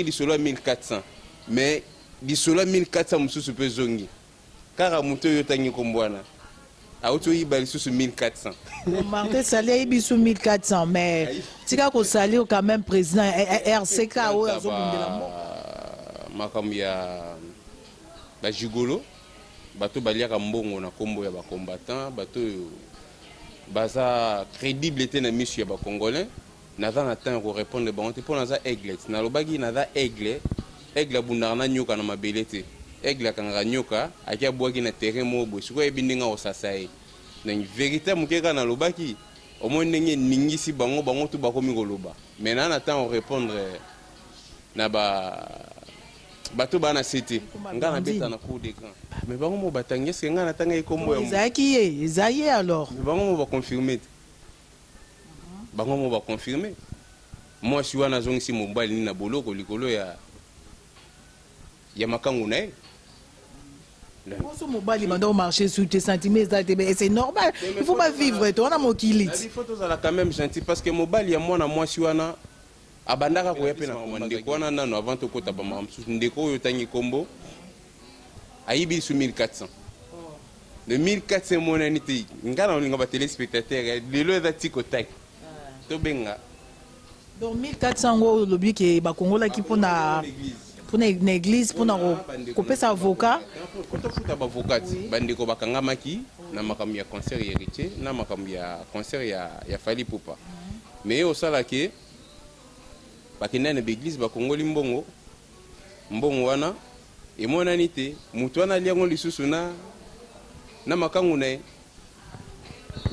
lisolo 1400 mais lisolo 1400 mususu pe zongi kaka muto yo tangi kombwana auto yiba lisusu 1400 Martin Sali yibi sous 1400 mais tika ko sali quand même président RCK o azo bundela mo makambo ya ba jigolo bato baliaka mbongo na kombo ya ba combattant bato baza crédible te na misu ya ba congolais naza na temps ko répondre ba on te pour naza aigle na lobaki naza aigle bundaka na nyoka na mabele te aigle kanga nyoka akia bwaki na terrain mobo siko ebindinga osasai na vérité mukeka na lobaki au moins ndenge ningisi bango tu bakomi koloba mais na temps répondre na bato bana cité ngana beta na cour d'écran mais bango mo batangi est-ce ngana tanga ikombo ya Zaki Zaye alors bango mo ba confirmer bango mo ba confirmer moi je suis wana zongisi mobali na boloko likolo ya makangu na Bonjour mobali mando marcher sur tes sentiments c'est normal il faut pas vivre toi na mokili il faut tous ala quand même gentil parce que mobali ya moi je suis wana abandaka ko yape na komande ko wana nano avant to kota ba mamsu ndeko oyo tangi kombo ayibi su 1400 le 1400 monani te ngana olinga ba téléspectateurs lelo eza tiko tak to benga donc 1400 ngo lobi ke ba kongola ki pona une église pour couper sa avocat quand on fout avocat bandeko bakangamaki na makambo ya concert héritier na makambo ya concert ya Fally Poupa mais au sala ke bakina na église bakongoli mbongo wana et monani te mutu wana liango lisusu na makangu na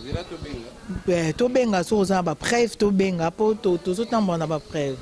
zela to benga to benga so za ba preuve to benga po to so tambo na ba preuve.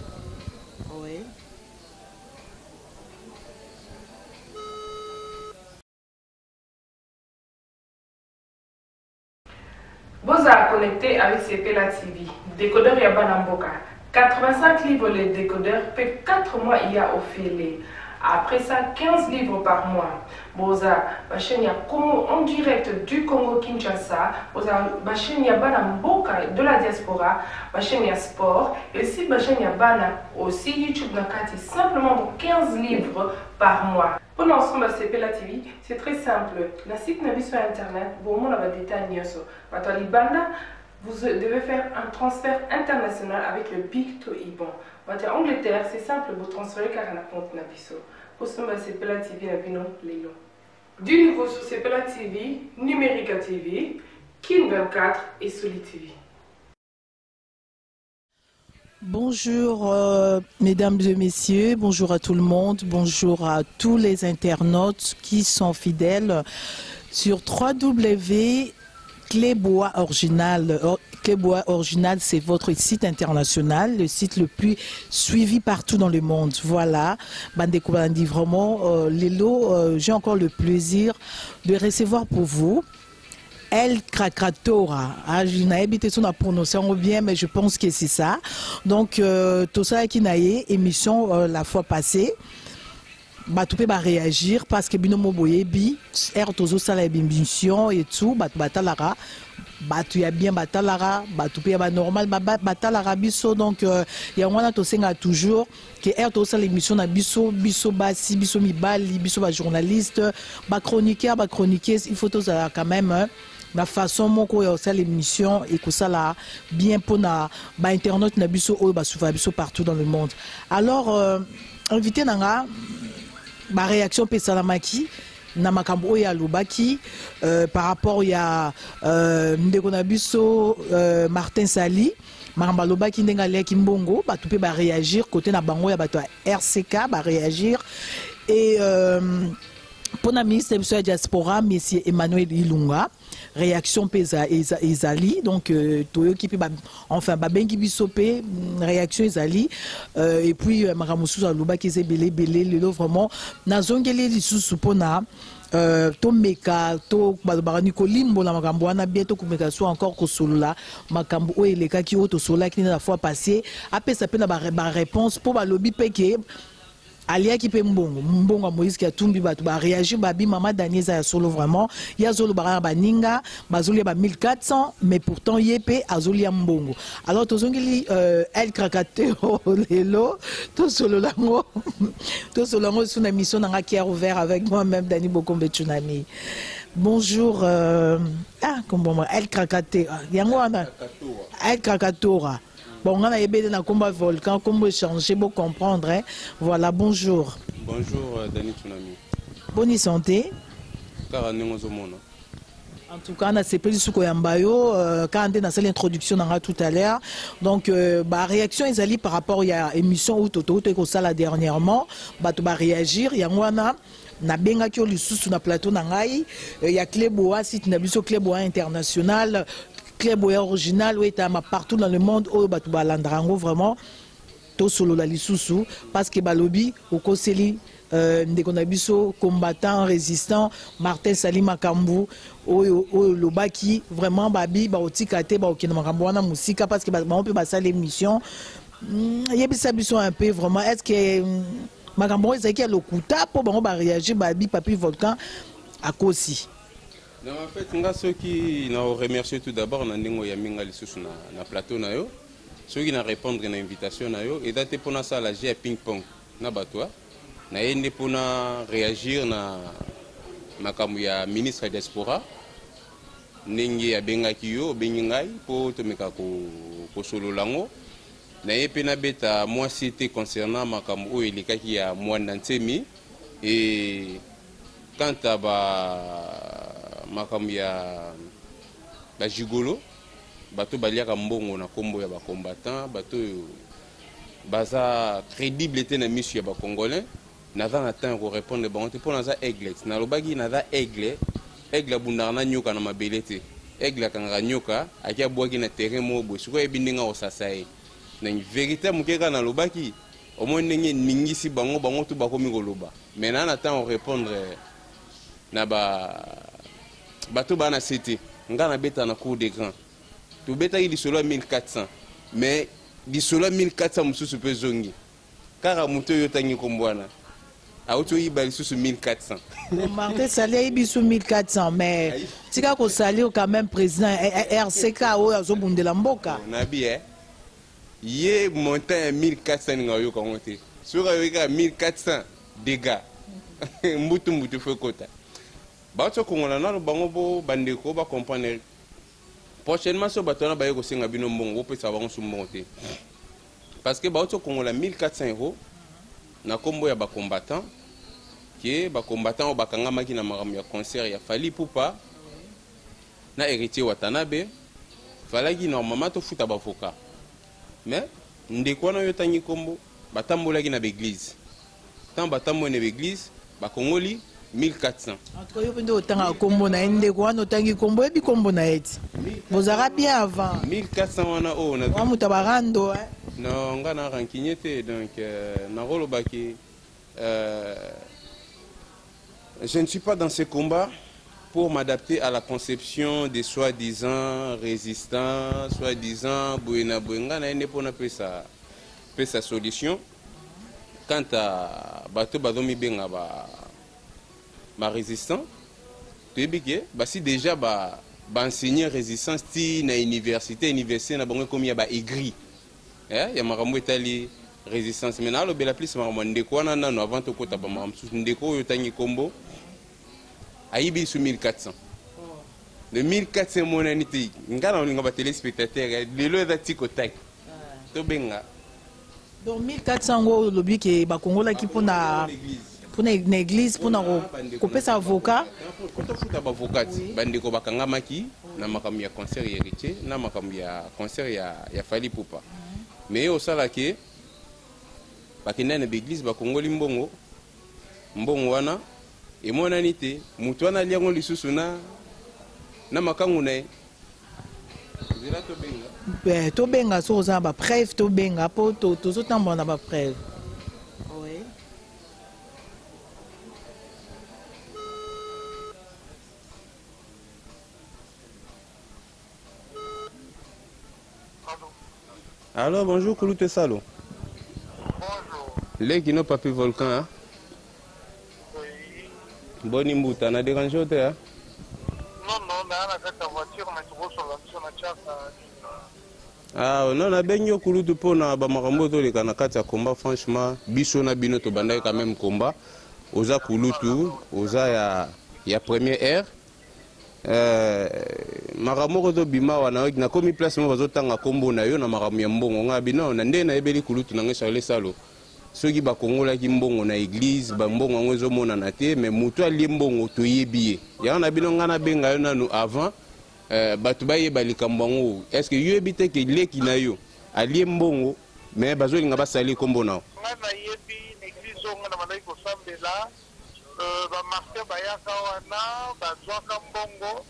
Vous êtes connecté avec Sepela TV, décodeur Yabana Mboka. 85 livres les décodeurs, peut 4 mois il y a offert. Après ça, 15 livres par mois. Boza, ma chaîne en direct du Congo Kinshasa. Boza, ma chaîne Yabana Mboka de la diaspora. Ma chaîne sport. Et aussi ma chaîne Yabana aussi YouTube Nakati. Simplement pour 15 livres par mois. Pour l'ensemble de Sepela TV, c'est très simple. La site n'a sur internet. Bon, on a des détails. Vous devez faire un transfert international avec le Big to Iban. En Angleterre, c'est simple, vous transférez car on a compte Nabiso. Pour ce moment, c'est Sepela TV, Nabino, Lélo. Du nouveau sur Sepela TV, Numérica TV, Kin 24 et Soli TV. Bonjour mesdames et messieurs, bonjour à tout le monde, bonjour à tous les internautes qui sont fidèles sur www. Clébois Original. Clébois Original, c'est votre site international, le site le plus suivi partout dans le monde. Voilà, Bandeko Bandi, vraiment, Lélo, j'ai encore le plaisir de recevoir pour vous El Krakatora. Je n'ai habité son prononciation bien, mais je pense que c'est ça. Donc, tout ça qui n'a émission la fois passée. Batoupé va réagir parce que binomo boyebi tozo sala émission et tout batalara batu ya bien batalara batoupé ba normal batalara biso donc ya wana to senga toujours que tozo sala émission na biso basi biso mibali biso ba journaliste ba chroniqueur il faut to sala quand même la façon moko ya sala émission et que ça là bien pour na ba internet na biso o ba soufa biso partout dans le monde. Alors invité nanga ma réaction pe salamaki na makambo ya lubaki par rapport ya ndeko na biso Martin Sali makambo lubaki ndenga leki mbongo batu pe ba réagir côté na bango ya bato RCK ba réagir et pour la ministre de la diaspora monsieur Emmanuel Ilunga réaction pesa ezali donc toyo ki enfin babengi bisope réaction ezali et puis maramusu aloba ki ezebele lelo vraiment nazongeli lisusu pona to meka to barani ko limbola makambo wana bientôt kumeka so encore ko solola makambo o eleka ki o to solola ki na fois passé apesa pe na ba réponse pour ba lobby peke aliaki pe mbongo a Moïse qui a tumbi batu ba réagir babi maman Daniel za solo vraiment ya zolo bara baninga bazoli ba 1400 mais pourtant yepé azoli ya mbongo alors tozongeli El Krakateo lelo to solo lango sous une mission dans qui a ouvert avec moi-même Dani Bokombe Tsunami. Bonjour comment El Krakateo yangoana El Krakatora. Bon, on a ébé dans combat volcan, comme échanger, pour comprendre. Hein. Voilà, bonjour. Bonjour, Dani Tsunami. Bonne santé. En tout cas, on a CP Sukoyambayo, quand on a fait l'introduction tout à l'heure. Donc, la réaction, ils allaient par rapport à l'émission où Toto est ça dernièrement. Bah, tu vas réagir. Il y a na benga ki lisusu na plateau na ngai ya Kleboa site na biso Kleboa international Kleboa original ou etama partout dans le monde o batu balandrango vraiment to solo la lisusu parce que balobi okoseli ndeko na biso combattant résistant Martin Salima Kambu oyo lobaki vraiment babi ba otika te ba okina makambo wana musika parce que ba mpe ba sala émission yebisa biso un peu vraiment est-ce que makambo ezaki lokuta po bango ba réagir babi papi volcan à kosi. Non, en fait, nga ceux qui nous remercier tout d'abord na ndingo ya minga lisusu na plateau na yo ceux qui na répondre na invitation na yo et date pour na ça la jeu ping pong na batwa na yende pour na réagir na makambo ya ministre diaspora ndenge ya bengaki yo bengi ngai po tomeka ko solo lango na yepe na beta moi cité concernant makambo o elikaki ya Mwanda Ntemi et quant à makambo ya ba jigolo bato baliaka mbongo na kombo ya ba combattant bato baza crédible te na mission ya ba congolais naza na temps ko répondre bon te pour naza aigle na lobaki naza aigle bundana na nyoka na mabele te aigle kanga nyoka akia bwaki na terrain mo bo siko ebindinga osasai na vérité mukeka na lobaki au moins ndenge ningisi bango tu bakomi koloba mais na temps répondre na bato bana cité nga na beta na cour des grands to beta il solo 1400 mais di solo 1400 mususu pe zongi kara muto yo tangi kombwana auto yibali susu 1400 Martin Salé biso 1400 mais tika ko sali quand même président RCK o azobundela mboka na bien ye montant 1400 ngayo ko ngote sura yo ka 1400 dégâts mbutu fo kota bato kongola na bango bo bandeko ba comprendre prochainement so bato na baye ko senga bino mbongo pesa bango sumbonte parce que bato kongola 1400 euros na kombo ya ba combattant qui ba combattant ba kanga maki na makambo ya concert ya Fali Poupa na héritier Watanabe falaki normalement to futa ba avocat mais ndeko na yo tangi kombo batambolaki na l'église tant batambo na l'église ba kongoli 1400. Entre yo pende otanga kombo na ndeko wana otangi kombo ebi kombo na eti. Bozara bien avant. 1400 wana o na. Wa mutabarando non nga na rankinyete donc na rolo baki je ne suis pas dans ce combat pour m'adapter à la conception des soi-disant résistants, soi-disant Bouena Bouenga na ende pour na pesa solution quant à bato badomi benga ba résistant tu que bah si déjà ba enseigner résistance ti na université na bango comme ya ba aigri ya makambo etali résistance mais na lo bela plus makambo ndeko wana nano avant to kota ba makambo ndeko yo tangi kombo ayibi su 1400 de 1400 monanité ngana on nga ba téléspectateur lelo eza tiko tak to benga donc 1400 ngo lobi ke ba kongola ki pona pour une église pour couper sa avocat quand on fout avocat bandeko bakanga maki na makambo ya concert héritier na makambo ya concert ya Fali Poupa mais au sala ke bakina na église bakongoli mbongo wana et monanité mutu wana liango lisusu na makangu na zela to benga to benga so za ba preuve to benga po to zo tambona ba preuve. Alors bonjour Kouloute Salo. Bonjour. Les qui n'ont pas pu volcan, hein? Oui. Boni Mbouta, n'a dérangé au hein? Non, non, on a la voiture, mais tu vois sur la chat. Ah, non, on a bien eu kulutu pour na bamarambo to le kanakati ya combat, franchement, biso na bino to bandai quand même combat. Oza kulutu, oza ya première air. Makamoko to bima wana na komi place mo bazotanga kombo na yo na makamu ya mbongo nga bino na nde na ebeli kulutu na ngesha le salo soki bakongola ki mbongo na église ba mbongo ngo ezomona na te mais mutu ali mbongo to yebiye ya na bino nga na benga yo nanu avant batu bayeba likambo ngo est-ce que yo ebite ke leki na yo ali mbongo mais bazolinga basali kombo na nga na yebi église ngo na malai ko sambela ba marché bayaka wana bazwaka mbongo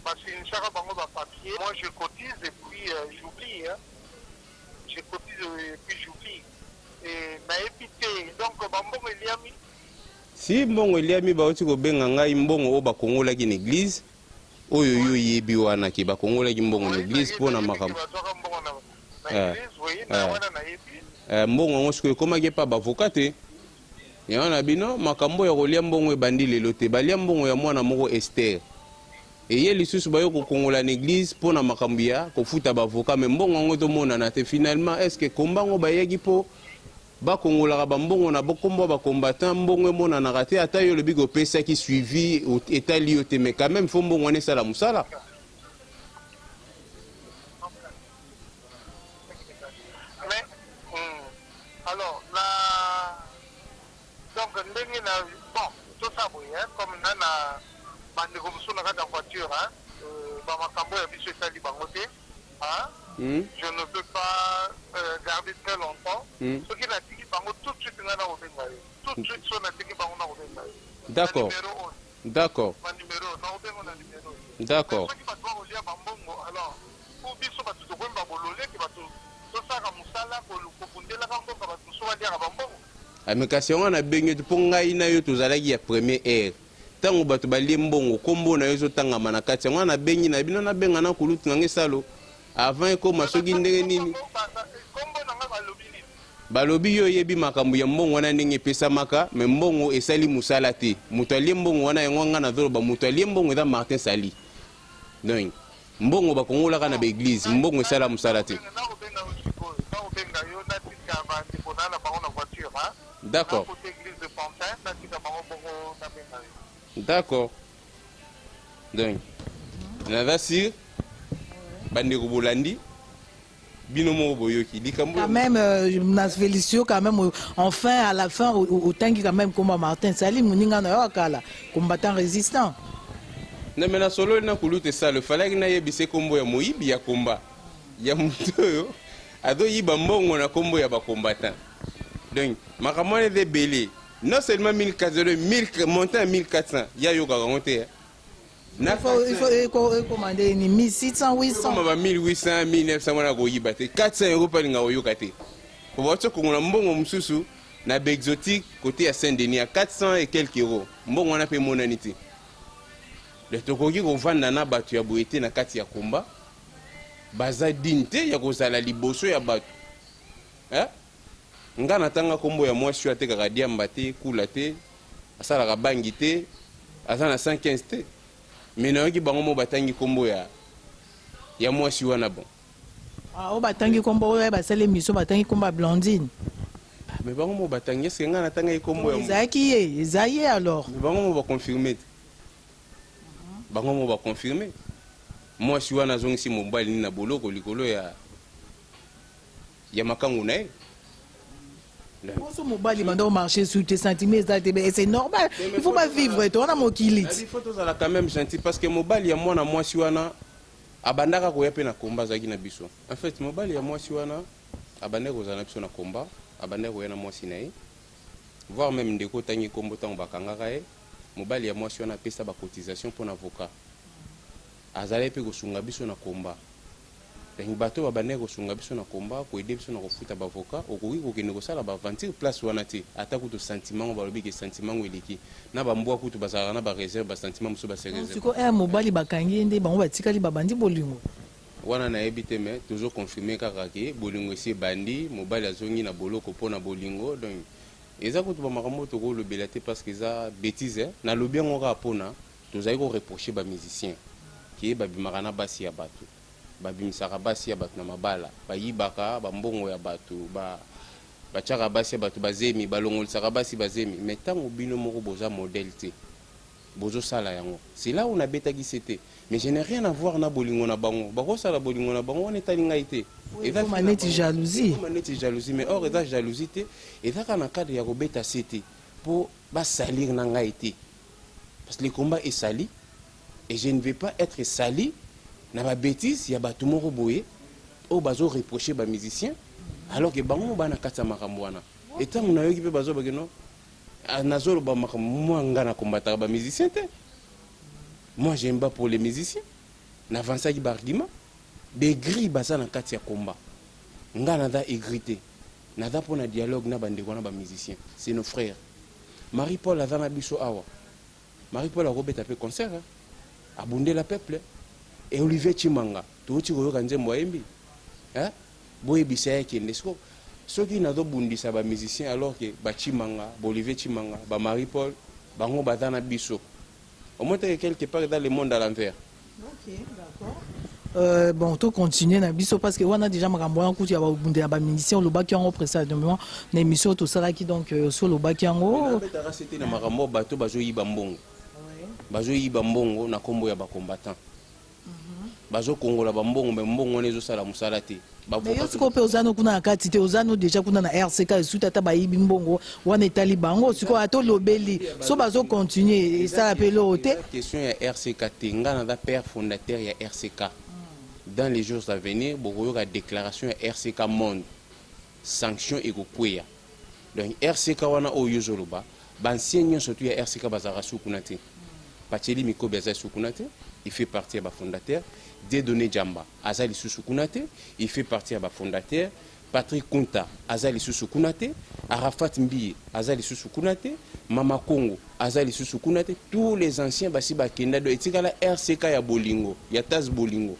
basinishaka bango ba papier. Moi je cotise et puis j'oublie hein. Je cotise et puis j'oublie et na épité donc ba mbongo eliami si mbongo eliami baoti ko benga ngai mbongo o bakongola ki église oyo yo yebi wana ki bakongola ki mbongo na église pona makambo bazwaka mbongo na église oui na wana na yebi mbongo ngo siko komaki pa bavoka te yana bino makambo ya kolia mbongo ebandi lelo te balia mbongo ya mwana moko Esther eye lisusu bayo kokongola na église pona makambo ya kofuta bavoka mais mbongo ngo tomonana te finalement est-ce que kombango bayeki po bakongolaka bambongo na bokombo bacombattant mbongo emonanaka te ata yo lobi kopesaki suivi etali yo te mais quand même fo mbongo wana esala mosala. Mais alors la donc ndenge na bon tout ça oui hein comme nana bandeko mosusu na kati ya voiture hein ba makambo ya biso etali bango te hein je ne peux pas garder très longtemps soki natiki bango tout de suite nga na kobenga yo tout de suite so natiki bango na kobenga yo D'accord. D'accord. ba numéro na kobenga na numéro D'accord. soki bato bakolia bambongo alors po biso bato tokoyemba bololeki bato tosaka mosala kobundelaka mboka bato mosusu baliaka bambongo amikasi yango na benge mpo ngai na yo tozalaki ya premier air ntango bato balie mbongo kombo na yo ezotangama na kati yango na bengi na bino na benga na kulutu nange salo avant ekoma soki ndenge nini kombo nanga balobi nini balobi yo oyebi makambo ya mbongo wana ndenge epesamaka me mbongo esali mosala te moto alie mbongo wana yango nga nazoloba moto alie mbongo eza Martin Sali donc mbongo bakongolaka na baeglise mbongo esala mosala te. D'accord. D'accord. Donc, naza sir bandeko bolandi bino mo boyoki likambo quand même nas félicito quand même enfin à la fin autant quand même comme Martin Sali muninga na yakala combattant résistant na mena solo na kulute salo falaki na yebise kombo ya moyibi ya komba ya muto yo ado yiba mbongo na kombo ya ba combattant donc makamone de belé non seulement 1400 montant à 1400 ya yo garanté il faut commander ni 1600 800 comme 1800 1900 wana ko yiba te 400 euros pa linga oyoka te pour votre kongola mbongo mususu na exotique côté à Saint-Denis à 400 et quelques euros mbongo wana pe monanité le tokoki ko vanda na batu ya boete na kati ya komba baza dinte ya kozala liboso ya batu hein nga natanga kombo ya mwasi ate kaka diamba te kula te asalaka bangi te aza na 115 te mais nayoki bango mo batangi kombo ya mwasi wana bon o batangi kombo oyo basala émission batangi kombo ya Blondine mais bango mo batangi est-ce que nga natanga kombo ya ezaki ye ezaye alors mais bango mo baconfirmer bango mo baconfirmer mwasi wana azongisi mobali nini na boloko likolo ya makangu na ye. Bonsoir mobali mando marcher sur tes sentiments c'est normal il faut pas vivre toi on a mon kilit il faut tous ala quand même gentil parce que mobali ya mwana mwasi wana abandaka ko yape na komba zaki na biso en fait mobali ya mwasi wana abandaka ko zana biso na komba abandaka ko yana mwasi na ye voir même ndeko tangi kombo tango bakangaka ye mobali ya mwasi wana pesa ba cotisation pour avocat azali pe ko sunga biso na komba. Donc bato babandeka kosunga biso na komba ko aider biso na kofuta ba avocat okoki kokende kosala ba aventure place wana te ata kuto sentiment balobi ke sentiment eleki na ba mbwa kuto bazala na ba réserve ba sentiment muso ba se réserve siko mobali bakangi nde bango batikali babandi bolingo wana na ebite mais toujours confirmer kaka ke bolingo esi bandi mobali azongi na boloko pona bolingo donc eza kutu bamakambo tokolobela te parce que eza bêtise na lobi yango kaka mpona tozali koreproche bamusicien ke babimaka na basi ya bato babimisaka basi ya bato na mabala bayibaka bambongo ya bato batiaka basi ya bato bazemi balongolisaka basi bazemi mais ntango bino moko boza modèle te bozosala yango c'est là où nabetaki sete mais je n'ai rien à voir na bolingo na bango bakosala bolingo na bango wana etali ngai te maneti jalousie mais or eza jalousie te ezaka na cadre ya kobeta sete mpo basalir na ngai te parce que le combat est sali et je ne vais pas être sali na babétise ya bato moko boye oyo bazoreproche bamusicien alors que bango bana kati ya makambo wana etango nayoki mpe bazobake no nazoloba makambo mwa nga na kombataka bamusicien te. Moi j'aime pas pour les musiciens n'avancaki baargument begri baza na kati ya komba nga naza égrité naza mpona dialogue na bandeko na bamusicien c'est nos frères. Marie-Paul aza na biso awa Marie-Paul akobeta mpe concert abundela peuple et Olivier Chimanga touti koyoka nzembo ayembi boyebisa ye kende soki nazobundisa bamusicien alors que bachimanga Olivier Chimanga Marie-Paul bango baza na biso au moins quelque part dans le monde à l'envers. Ok, d'accord. Bon, tout continuer na biso parce que on a déjà makambo en kuti ya babundela bamusicien le baki yango précédemment na émission tout ça qui donc sur le baki yango betara c'était na makambo bato bazoyiba mbongo. Bazoyiba mbongo na kombo ya bakombattant. Bazo kongola bambongo mais mbongo nezo sala musala te. Mais yo siko pe ozano kuna na kati te ozano déjà kuna na RCK suite ata bayibi mbongo wana etali bango siko ato lobeli so bazo continuer et ça appelle te question ya RCK te nga na père fondateur ya RCK. Dans les jours à venir bokoyo ka déclaration ya RCK monde sanction et kokweya. Donc RCK wana oyo zoloba bancien nyonso tu ya RCK bazara sukuna te. Pacheli Miko beza sukuna te, il fait partie de la fondateur. Dédonné Djamba, Azali Susukunate, il fait partie de la fondateur. Patrick Kunta, Azali Susukunate. Arafat Mbi, Azali Susukunate. Mama Congo, Azali Susukunate. Tous les anciens Basiba Kenda de Etikala RCK ya Bolingo, ya Taz Bolingo.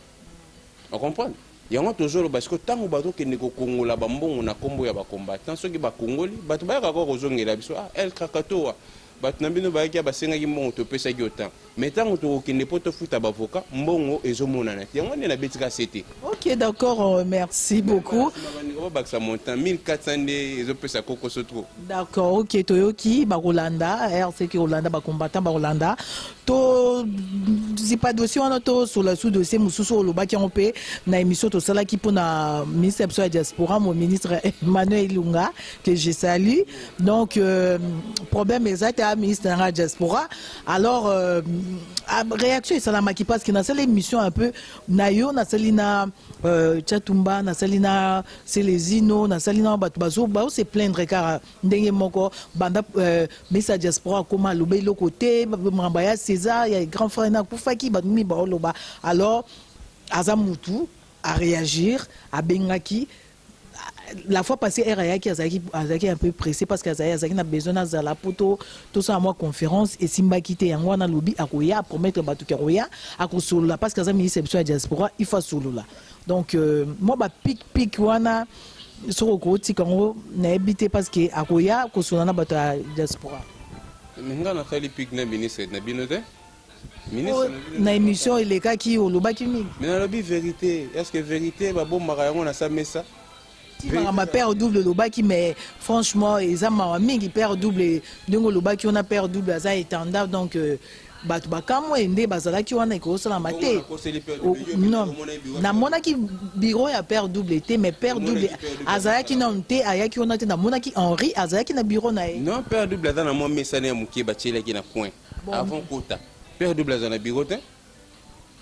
On comprend? Il y a un toujours parce que tant que bateau qui n'est qu'au Congo la bambon on a combo ya ba combattant ceux qui ba Congoli, bateau ba encore aux ongles la biso ah El Krakatoa. Batnambino bakia basenga mbongo to pesa ki autant mais tant to ki ne poto futa bavoka mbongo ezomona na yango ne na betika cete. OK d'accord, merci beaucoup. Baksa montant 1400 ezo pesa koko sotro. D'accord, OK toyoki ba Rolanda RCK Rolanda ba combattant ba Rolanda to c'est pas dossier on to sur la sous dossier mususu lo baki on pe na émission to sala ki pona ministre de la diaspora mon ministre Emmanuel Ilunga que je salue. Donc problème exact ministre de la diaspora. Alors réaction et salama qui passe qui na cette émission un peu nayo na salina Chatumba na salina Selezino na salina bazo se plaindre car ndenge moko banda ministre de la diaspora comment lobe le côté mambaya César il y a grand frère na kufaki badumi ba loba. Alors Azamutu à réagir à Bengaki. La fois passée, Eraya qui a un peu pressé parce qu'Azaki a besoin de la poto, tout ça à moi conférence et Simba quitté Yangwana lobby à Koya à promettre Batuka Roya à Kosolola parce qu'Azaki ministre de la diaspora il faut Solola. Donc moi bah pic wana sur le côté quand on a habité parce que à Koya Kosolana Batuka diaspora. N'inga na fali pic na ministre na binote. Na émission il est cas qui au loba qui mi. Mais na lobby vérité, est-ce que vérité ba bon marayango na sa messa? Ma père double lobaki mais franchement ils ont ma mingi père double donc lobaki on a père double ça étendard donc batu bakamo ende bazalaki wana ko sala maté non na monaki bureau ya père double était mais père double azalaki non té ayaki on a na monaki Henri azalaki na bureau na non père double azana na mo mesane ya mukie bachelaki na point avant kota père double azana bureau té.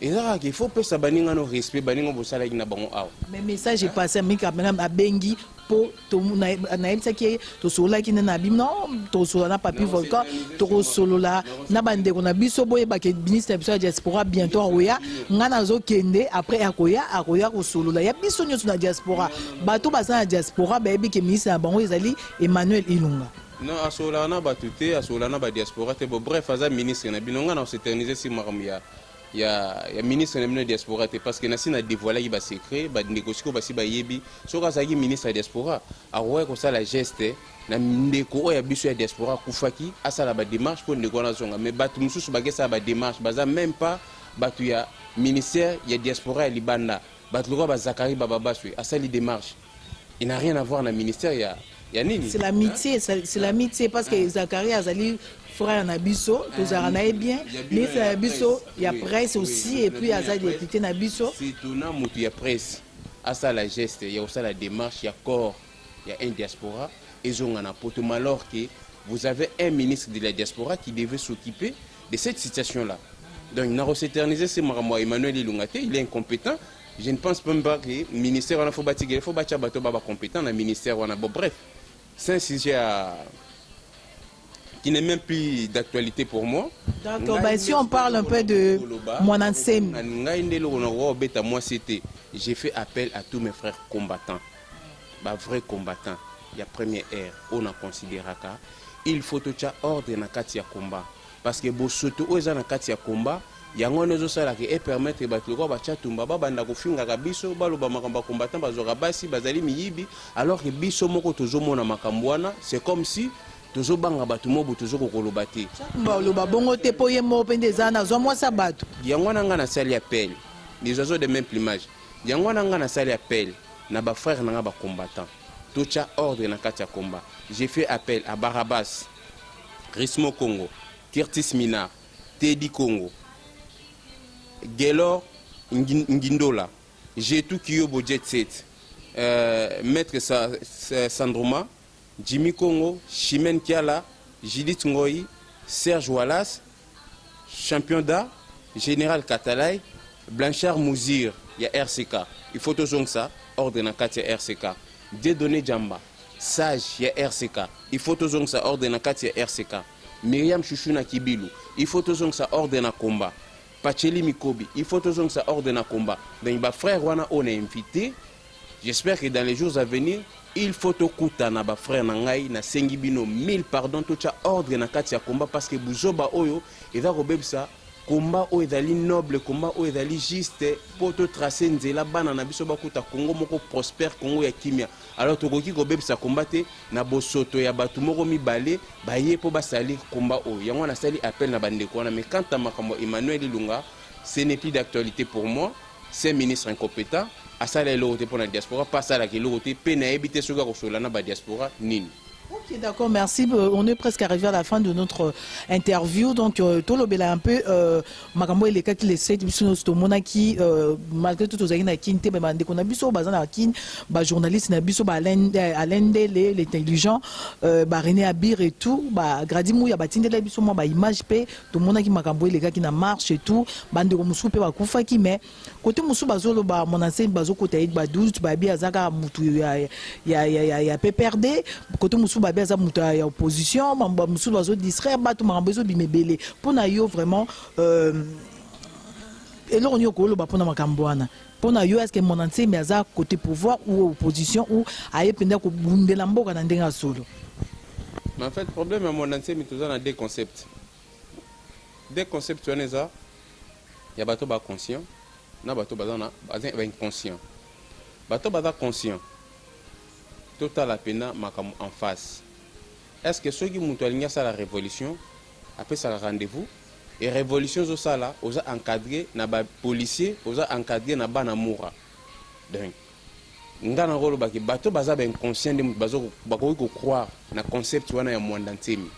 Et là, il faut que ça baninga no respect baninga bosala ina bango aw. Mais message est passé mais quand même à Bengi pour to na ebisa ki to sola ki na bim non to sola na papi volcan to solola na bande ko na biso boye ba ke ministre de la diaspora bientôt oya ngana zo kende après akoya ko solola ya biso nyoso na diaspora bato basa na diaspora ba ebi ke ministre na bango ezali Emmanuel Ilunga. Non asola na batute asola na ba diaspora te bo bref aza ministre na binonga na s'éterniser si makamya il y a ministre de la diaspora parce que nasi na dévoilé qui va secret ba négocier ba si ba yebi so ka saki ministre de la diaspora a ouais ko ça la geste na ndeko ya biso ya diaspora kufaki asala ba démarche pour ndeko na zonga mais batu mususu ba gesa ba démarche baza même pas batu ya ministère ya diaspora ya libanda batu lo ba Zakari baba baswe asali démarche il n'a rien à voir na ministère ya nini c'est l'amitié c'est l'amitié parce que Zakari azali frère Nabiso, tous aranaï bien, mais c'est Nabiso, il y a presse aussi, et puis il y a ça député Nabiso. C'est étonnant, il y a presse, à ça la geste, il y a aussi la démarche, il y a corps, il y a un diaspora, et ils ont un apôtre, alors que vous avez un ministre de la diaspora qui devait s'occuper de cette situation-là. Donc, il a s'éternisé, c'est Emmanuel Ilungate, il est incompétent. Je ne pense même pas que le ministère, il faut bâtir compétent, le ministère, bref, c'est un sujet qui n'est même plus d'actualité pour moi. D'accord, bah, si on parle un peu de Mwanansemi. J'ai fait appel à tous mes frères combattants, bah, vrais combattants. Il y a première ère, on a considéré qu'il faut tout ordre dans le combat. Parce que si vous êtes dans le combat, il y a un autre qui est permettre de alors que c'est comme si toujours banga batu mobu toujours kolobate ba loba bongo te poye mo pendeza na zo mo sabatu yango nanga na sali appel les oiseaux de même plumage yango nanga na sali appel na ba frère nanga ba combattant tocha ordre na kati ya combat j'ai fait appel à Barabas Rismo Congo Curtis Minard Teddy Congo Gelor Ngindola j'ai tout Kiyobo Jet Set maître Sandroma Jimmy Congo, Chimène Kiala, Judith Ngoyi, Serge Wallace, champion d'art, Général Katalay, Blanchard Mouzir, il y a RCK. Il faut toujours ça, ordre dans il y a RCK. Dédonné Djamba, Sage, il y a RCK. Il faut toujours ça, ordre dans il y a RCK. Myriam Chouchouna Kibilou, il faut toujours ça, ordre dans combat. Pacheli Mikobi, il faut toujours ça, ordre dans combat. Donc, ma frère, on est invité. J'espère que dans les jours à venir, il faut que na ba frère nangai na sengibino 1000 pardon tout ça ordre na kati ya combat parce que buzoba oyo eza ko bebisa combat oyo ezali noble combat oyo ezali juste pour te tracer nzela bana na biso bakuta Congo moko prospère Congo ya kimia alors tokoki ko bebisa combattre na bosoto ya batu moko mibale baye po basali combat oyo yango na sali appel na bandeko na mais quant à makambo Emmanuel Ilunga ce n'est plus d'actualité pour moi c'est un ministre incompétent. À ça, les lots pour la diaspora, pas ça, les lots, peine à éviter ce que la diaspora, nini. Ok, d'accord, merci. On est presque arrivé à la fin de notre interview. Donc, tout le monde un peu, Makambo et les cas qui les sait, qui, malgré tout, aux aïna qui n'étaient pas qu'on a vu sur Bazan Akin, journaliste, n'a vu sur Alain les intelligents, René Abir et tout, Gradimou, il y a Batinde, la biso, image P, tout le monde qui Makambo et les gars qui n'a marche et tout, bande de Moussou, Koufa qui met, côté Moussou Bazolo, mon ancien Bazo, côté Badouz, Babi Azaka, Moutou, il y a PPRD, côté Moussou, Babi Azaka, Moutou, il y a opposition, Moussou Bazo distraire, Batou Marambezo, Bimebele, pour Nayo vraiment, et là on y a pour Makamboana. Pour Nayo, est-ce que mon ancien mais côté pouvoir ou opposition ou aïe pendant que Bundelambo quand on est solo. Mais en fait, le problème à mon ancien, mais tout ça, on a deux concepts. Deux concepts, tu as ça. Il y a bateau bas conscient, il y a bateau bas inconscient. Bateau bas conscient. Total la peine en face. Est-ce que ceux qui m'ont aligné ça la révolution, après ça le rendez-vous, et révolution zo ça là, on a encadré na ba policier, on a encadré na ba na moura. Donc, ngana rolo ba ki bateau baza ba inconscient de bazo ba ko croire na concept wana ya mwandantemi.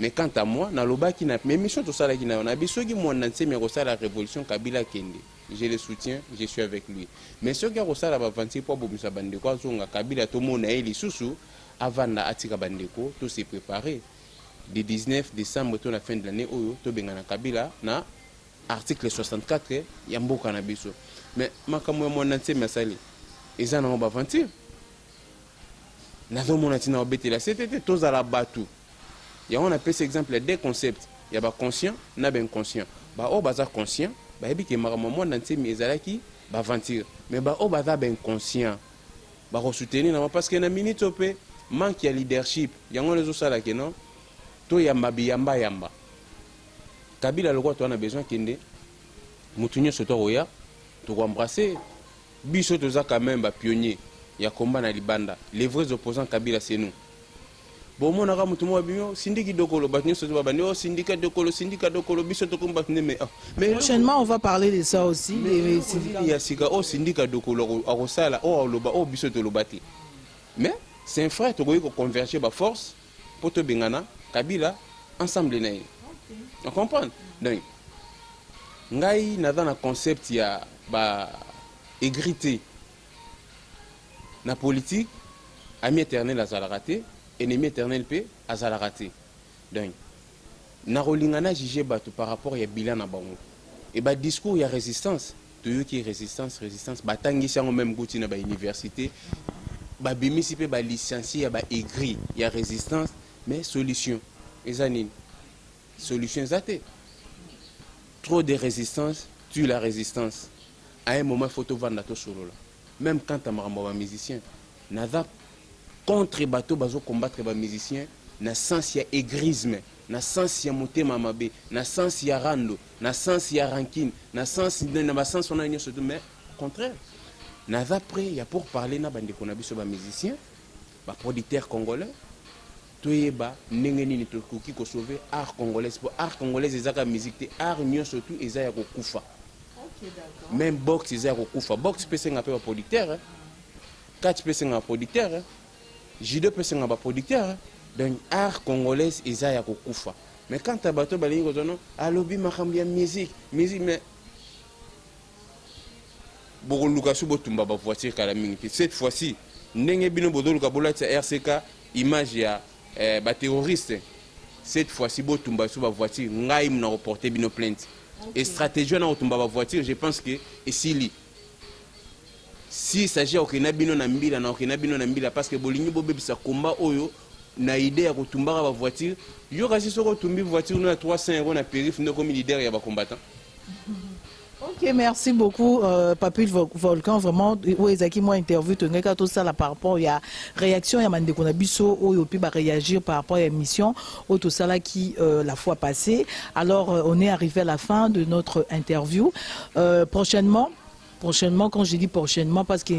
Mais quant à moi, na loba qui na même mission tout ça là qui na biso qui mwandantemi ko ça la révolution Kabila Kende. Je le soutiens, je suis avec lui. Mais ceux qui ont ça là ba 26 pour bomisa bandeko zonga Kabila to mona eli susu avant na atika bandeko tout s'est préparé. Du 19 décembre à la fin de l'année, to bengana Kabila na article 64 yamboka na biso. Mais makamwe mon nanti mesali. Ils en ont pas aventure. Nazo mon nanti na obété la c'était tous à la batu. Ya on appelle cet exemple des concepts. Il y a ba conscient, na ben inconscient. Ba o baza conscient, ba ebi ke makamwe mon nanti mezalaki ba aventure. Mais ba o baza ben inconscient. Ba ko soutenir na parce que na minute opé manque ya leadership. Ya on les osala ke non. To yamba biyamba yamba. Kabila le quoi tu as besoin kende mutu nyonso tokoya tokoembrasser biso toza quand même bapionnier ya combat na libanda. Les vrais opposants Kabila c'est nous. Bon mon aga mutu mo bino sindiki dokolo bat nyonso babani oh syndicat dokolo biso tokomba mais prochainement on va parler de ça aussi. Il y a sika oh syndicat dokolo akosala oh loba oh biso to lobati. Mais c'est un frère tokoyi ko converger ba force pour to bengana Kabila ensemble na. On comprend? Donc ngai naza na concept ya ba égrité na politique ami éternel azalaka te ennemi éternel pe azalaka te. Donc na rolingana juger bato par rapport ya bilan na bango et ba discours ya résistance toyoki résistance batangisi yango même gouti na ba université ba bimisi pe ba licencié ya ba aigri ya résistance mais solution ezanine solution zate. Trop de résistance tue la résistance. À un moment, il faut vendre tout solo là. Même quand tu as un musicien, nada contre bateau bazo combattre les musiciens, na sens ya aigrisme, na sens ya motema mabe, na sens ya rando, na sens ya rancune, na sens on a une surtout mais contraire. Nada près ya pour parler na bande qu'on a biso ba musicien, ba producteur congolais. Toyeba ndenge nini tokoki ko sauver art congolais pour art congolais ezaka musique te art nyo surtout ezaya ko kufa. OK d'accord. Même box ezaya ko kufa. Box pese nga pe ba producteur hein. Catch pese nga producteur hein. Judo pese nga ba producteur hein. Donc art congolais ezaya ko kufa. Mais quand ta bato balingi ko zono alobi makambi ya musique mais boko lukasu botumba ba voiture kala mingi. Cette fois-ci ndenge bino bodoluka bolata RCK image ya ba terroriste. Cette fois-ci botumba sur ba voiture ngai mna reporter bino plainte. Et stratégie na otumba ba voiture, je pense que esili si s'agit okena bino na mbila na okena bino na mbila parce que bolingi bobebisa combat oyo na idée ya kotumba ba voiture yo kasi soko tumbi voiture na 300 € na périph ndo comme leader ya ba combattant. Ok, merci beaucoup, Papi Volcan. Vraiment, oui, Zaki, moi, interview, tu as tout ça là par rapport, il y a réaction, il y a Mandé Konabiso, où il va réagir par rapport à l'émission, ou tout ça là qui, la fois passée. Alors, on est arrivé à la fin de notre interview. Prochainement, quand je dis prochainement, parce que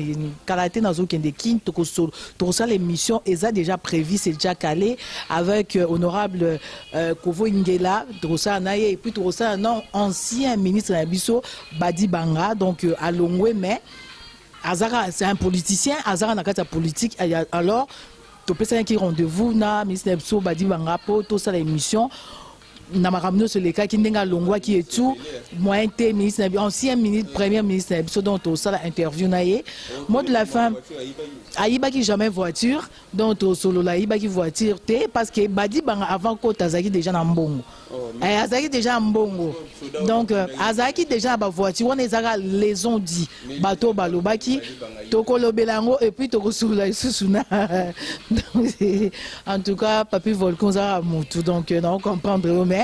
Kalaté Nazo Kendekin, tout ça, l'émission est déjà prévue, c'est déjà calé, avec honorable Kovo Ingela, et puis tout ça, non, ancien ministre Nabiso, Badi Banga, donc à Longwe, mais Azara, c'est un politicien, Azara n'a qu'à politique, alors, tout peut qui rendez-vous, na, ministre Nabiso, Badi Banga, pour tout ça, l'émission. Namaramno sur les cas qui n'enga longwa qui est tout moyen té ministre ancien ministre premier ministre dont tout ça l'interview naie mot de la fin aïba qui jamais voiture dont au solo la aïba qui voiture té parce que badi banga avant ko tazaki déjà na mbongo azaki déjà mbongo donc azaki déjà ba voiture on ezaka les ont dit bateau balobaki tokolo belango et puis toko sula susuna en tout cas Papi Volcan ça mutu donc on comprendre mais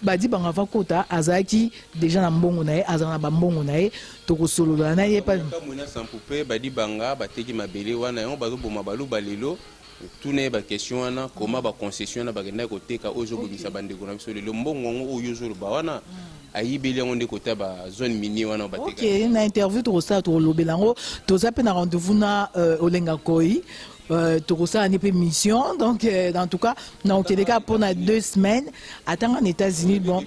badi banga avant kota azaki déjà na mbongo nae azana ba mbongo nae toko solola na ye pas kamuna sampoupe badi banga bateki mabele wana on bazo boma balu balelo tout n'est pas question wana comment ba concession na bagenda koteka ozo bimisa bande ko na biso le mbongo ngo oyo zo ba wana ayibeli on de kota ba zone minier wana bateka. OK na interview to ça to lobelango to za pe na rendez-vous na Olenga Koi. Tout ça n'est pas mission donc en tout cas non que les cas pendant 2 semaines attends en États-Unis bon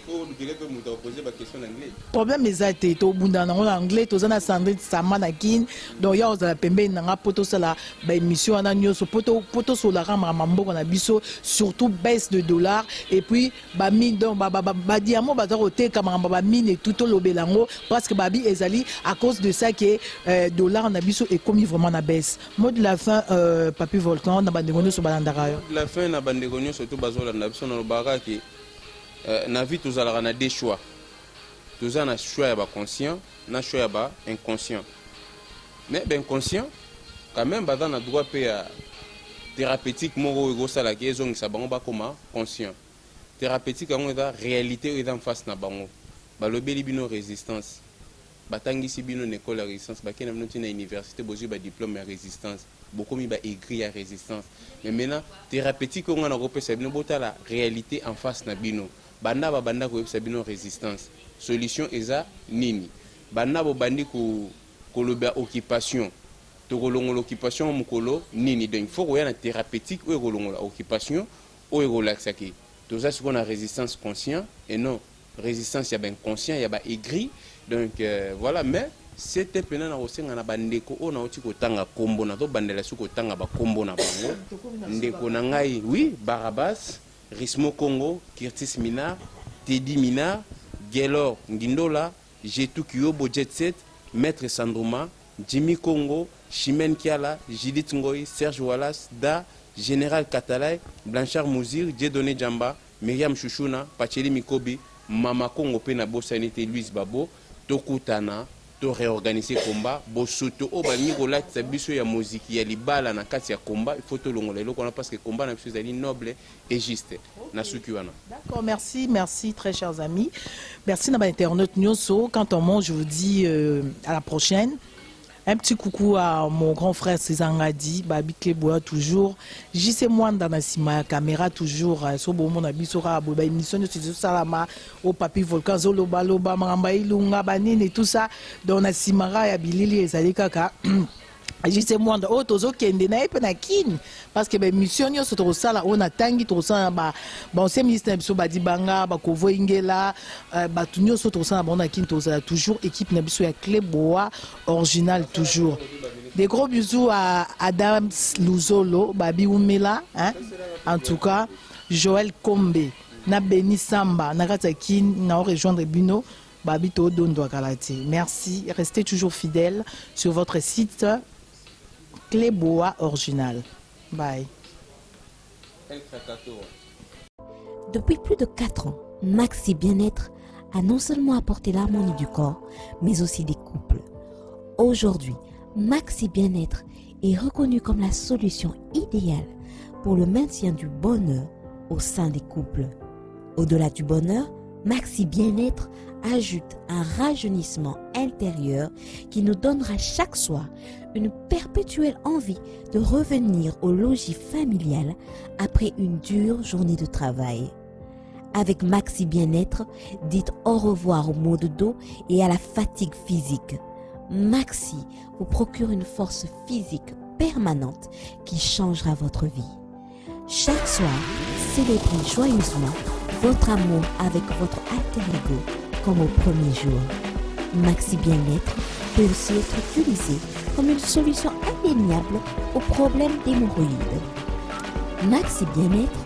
problème les athées au bout d'un an anglais tous en Sandrine Samanakin donc il y a aux pembe n'a poto ça la émission en agneau sur poto sur la rame mambo qu'on a biso surtout baisse de dollars et puis ba mine donc ba diamant ba roté comme ba mine et tout le belango parce que babi ezali à cause de ça que dollar on a biso et commis vraiment na baisse mot de la fin Papi Volcan na bandegonyo so balandaka yo la fin na bandegonyo surtout bazola na biso na baraki na vie tous ala na des choix tous ana choix ya ba conscient na choix ya ba inconscient mais ben conscient quand même ba na droit pe ya thérapeutique moko ego sala ki ezongi sa bango ba koma conscient thérapeutique ngo da réalité est en face na bango ba lobeli bino résistance batangisi bino école ya résistance ba kena mnoti na université bozu ba diplôme ya résistance beaucoup mi ba écrit à résistance mais maintenant thérapeutique on a repéré ça bino bota la réalité en face na bino banda ko sa bino résistance solution eza nini bana bo bandi ko loba occupation to kolongola occupation mukolo nini donc il faut koya na thérapeutique ou kolongola occupation ou relaxaki tout ça c'est qu'on a résistance conscient et non résistance ya ben conscient ya ba aigri donc voilà mais c'était pena na osenga na bandeko o na oti kotanga kombo na to bandela su kotanga ba kombo na bango ndeko na ngai oui Barabas Rismo Congo Curtis Minard Teddy Minard Gelor Ngindola Jetou Kyobo Jet Set Maître Sandroma Jimmy Congo Chimène Kiala Judith Ngoy Serge Wallace Da Général Katalay Blanchard Mouzir Dieudonné Djamba Myriam Chouchouna Pacheli Mikobi Mama Congo pe na bosanité Louise Babo tokutana to réorganiser combat bosoto o bani kolatisa biso ya musique ya libala na kati ya combat il faut to longola eloko na parce que combat na biso ezali noble et juste na suki wana. D'accord, merci très chers amis. Merci na ba internaute nyonso. Quand on mange, je vous dis à la prochaine. Un petit coucou à mon grand frère César Ngadi, Babi Kleboa toujours. JC Mwanda Nasima, caméra toujours. Sobo mon abi sera boba émission de Salama au Papi Volcan Zoloba Loba Maramba Ilunga Banine et tout ça. Donc Nasimara et Abilili et Zalikaka. JC Mwanda oh tozo kende na epe na kin parce que ben mission yo soto sala on atangi to sala ba bon c'est ministre biso badi banga ba kovo ingela ba tunyo soto sala bon na kin to sala toujours équipe na biso ya Kleboa original toujours. Des gros bisous à Adam Luzolo Babi Umela hein en tout cas Joël Kombe na Beni Samba na Katakin na rejoindre Bino Babi to dondo kalati. Merci, restez toujours fidèles sur votre site Kleboa original. Bye. Depuis plus de 4 ans, Maxi Bien-être a non seulement apporté l'harmonie du corps, mais aussi des couples. Aujourd'hui, Maxi Bien-être est reconnu comme la solution idéale pour le maintien du bonheur au sein des couples. Au-delà du bonheur, Maxi Bien-être ajoute un rajeunissement intérieur qui nous donnera chaque soir une perpétuelle envie de revenir au logis familial après une dure journée de travail. Avec Maxi Bien-être, dites au revoir au maux de dos et à la fatigue physique. Maxi vous procure une force physique permanente qui changera votre vie. Chaque soir, célébrez joyeusement votre amour avec votre alter ego comme au premier jour. Maxi Bien-être peut aussi être utilisé comme une solution indéniable aux problèmes d'hémorroïdes. Maxi Bien-être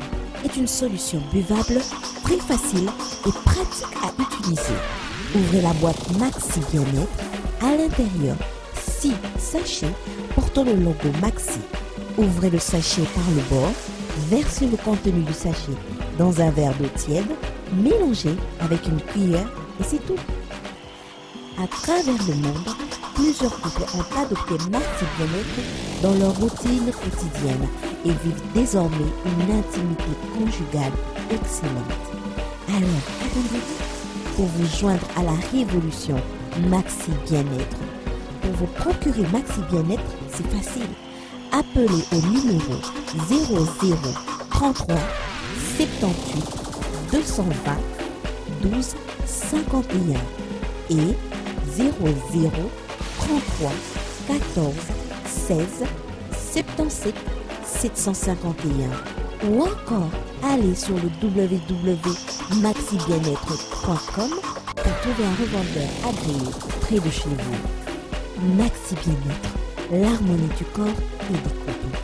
est une solution buvable, très facile et pratique à utiliser. Ouvrez la boîte Maxi Bien-être. À l'intérieur, 6 sachets portant le logo Maxi. Ouvrez le sachet par le bord, versez le contenu du sachet dans un verre d'eau tiède, mélangez avec une cuillère et c'est tout. À travers le monde, plusieurs couples ont adopté Maxi Bien-être dans leur routine quotidienne et vivent désormais une intimité conjugale excellente. Alors, attendez-vous pour vous joindre à la révolution Maxi Bien-être. Pour vous procurer Maxi Bien-être, c'est facile. Appelez au numéro 00 33 78 220 12 51 et 00 33 14 16 77 751 ou encore allez sur le www.maxibienêtre.com pour trouver un revendeur agréé près de chez vous. Maxi Bien-être, l'harmonie du corps et des couples.